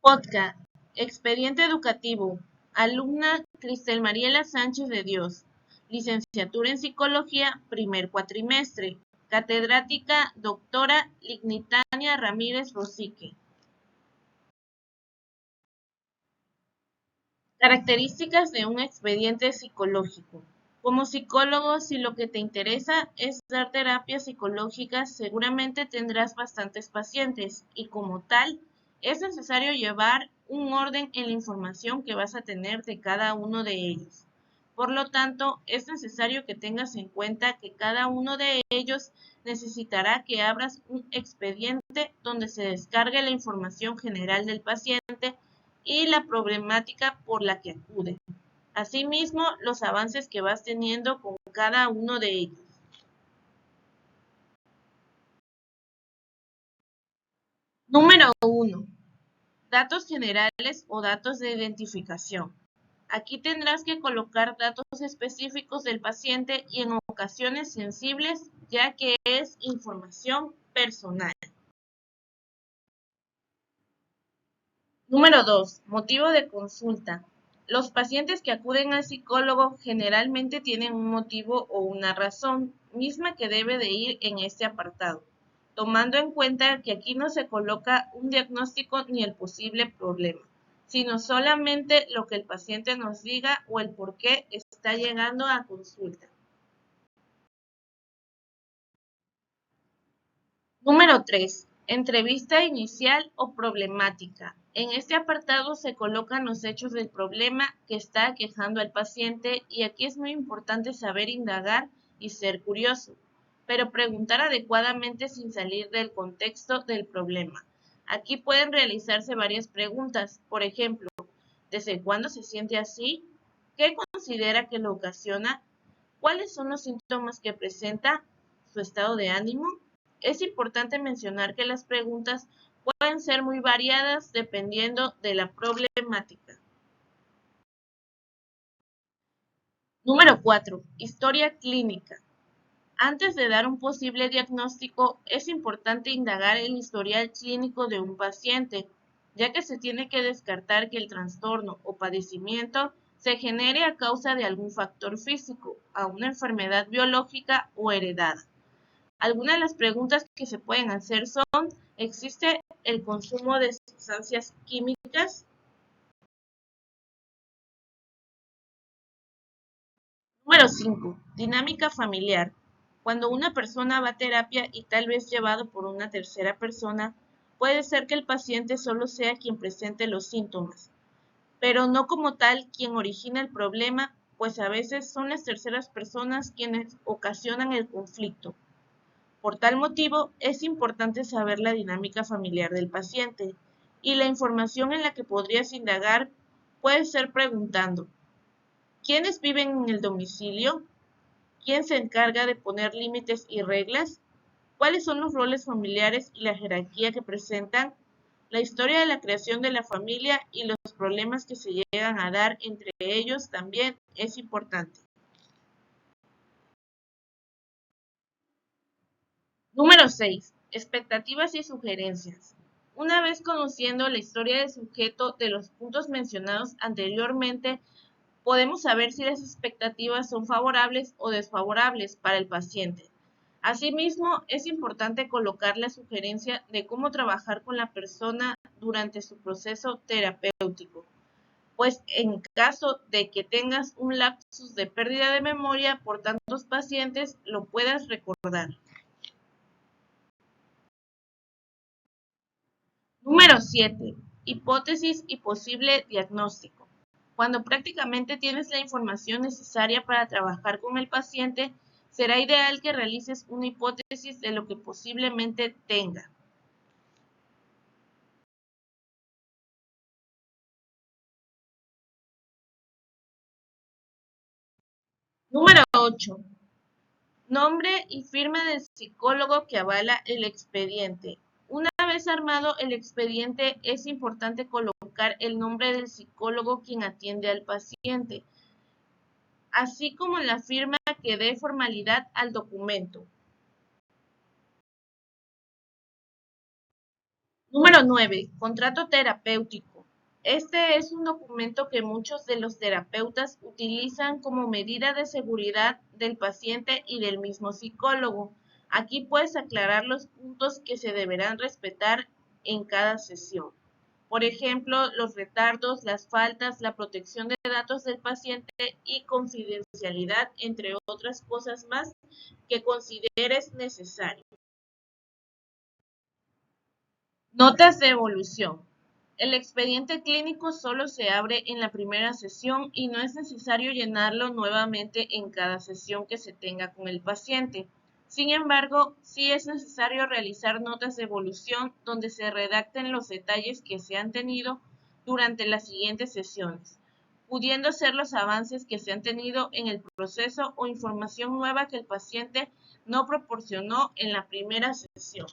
Podcast, Expediente Educativo, alumna Cristel Mariela Sánchez de Dios, licenciatura en Psicología, primer cuatrimestre, catedrática doctora Lignitania Ramírez Rosique. Características de un expediente psicológico. Como psicólogo, si lo que te interesa es dar terapia psicológica, seguramente tendrás bastantes pacientes y como tal, es necesario llevar un orden en la información que vas a tener de cada uno de ellos. Por lo tanto, es necesario que tengas en cuenta que cada uno de ellos necesitará que abras un expediente donde se descargue la información general del paciente y la problemática por la que acude. Asimismo, los avances que vas teniendo con cada uno de ellos. Número 1. Datos generales o datos de identificación. Aquí tendrás que colocar datos específicos del paciente y en ocasiones sensibles, ya que es información personal. Número 2. Motivo de consulta. Los pacientes que acuden al psicólogo generalmente tienen un motivo o una razón, misma que debe de ir en este apartado, tomando en cuenta que aquí no se coloca un diagnóstico ni el posible problema, sino solamente lo que el paciente nos diga o el por qué está llegando a consulta. Número 3. Entrevista inicial o problemática. En este apartado se colocan los hechos del problema que está aquejando al paciente y aquí es muy importante saber indagar y ser curioso, pero preguntar adecuadamente sin salir del contexto del problema. Aquí pueden realizarse varias preguntas, por ejemplo, ¿desde cuándo se siente así? ¿Qué considera que lo ocasiona? ¿Cuáles son los síntomas que presenta? ¿Su estado de ánimo? Es importante mencionar que las preguntas pueden ser muy variadas dependiendo de la problemática. Número 4. Historia clínica. Antes de dar un posible diagnóstico, es importante indagar el historial clínico de un paciente, ya que se tiene que descartar que el trastorno o padecimiento se genere a causa de algún factor físico, a una enfermedad biológica o heredada. Algunas de las preguntas que se pueden hacer son, ¿existe el consumo de sustancias químicas? Número 5. Dinámica familiar. Cuando una persona va a terapia y tal vez llevado por una tercera persona, puede ser que el paciente solo sea quien presente los síntomas, pero no como tal quien origina el problema, pues a veces son las terceras personas quienes ocasionan el conflicto. Por tal motivo, es importante saber la dinámica familiar del paciente y la información en la que podrías indagar puede ser preguntando: ¿quiénes viven en el domicilio? ¿Quién se encarga de poner límites y reglas? ¿Cuáles son los roles familiares y la jerarquía que presentan? La historia de la creación de la familia y los problemas que se llegan a dar entre ellos también es importante. Número 6. Expectativas y sugerencias. Una vez conociendo la historia del sujeto de los puntos mencionados anteriormente, podemos saber si las expectativas son favorables o desfavorables para el paciente. Asimismo, es importante colocar la sugerencia de cómo trabajar con la persona durante su proceso terapéutico, pues en caso de que tengas un lapsus de pérdida de memoria por tantos pacientes, lo puedas recordar. Número 7. Hipótesis y posible diagnóstico. Cuando prácticamente tienes la información necesaria para trabajar con el paciente, será ideal que realices una hipótesis de lo que posiblemente tenga. Número 8. Nombre y firma del psicólogo que avala el expediente. Una vez armado el expediente, es importante colocar el nombre del psicólogo quien atiende al paciente, así como la firma que dé formalidad al documento. Número 9. Contrato terapéutico. Este es un documento que muchos de los terapeutas utilizan como medida de seguridad del paciente y del mismo psicólogo. Aquí puedes aclarar los puntos que se deberán respetar en cada sesión. Por ejemplo, los retardos, las faltas, la protección de datos del paciente y confidencialidad, entre otras cosas más que consideres necesario. Notas de evolución. El expediente clínico solo se abre en la primera sesión y no es necesario llenarlo nuevamente en cada sesión que se tenga con el paciente. Sin embargo, sí es necesario realizar notas de evolución donde se redacten los detalles que se han tenido durante las siguientes sesiones, pudiendo ser los avances que se han tenido en el proceso o información nueva que el paciente no proporcionó en la primera sesión.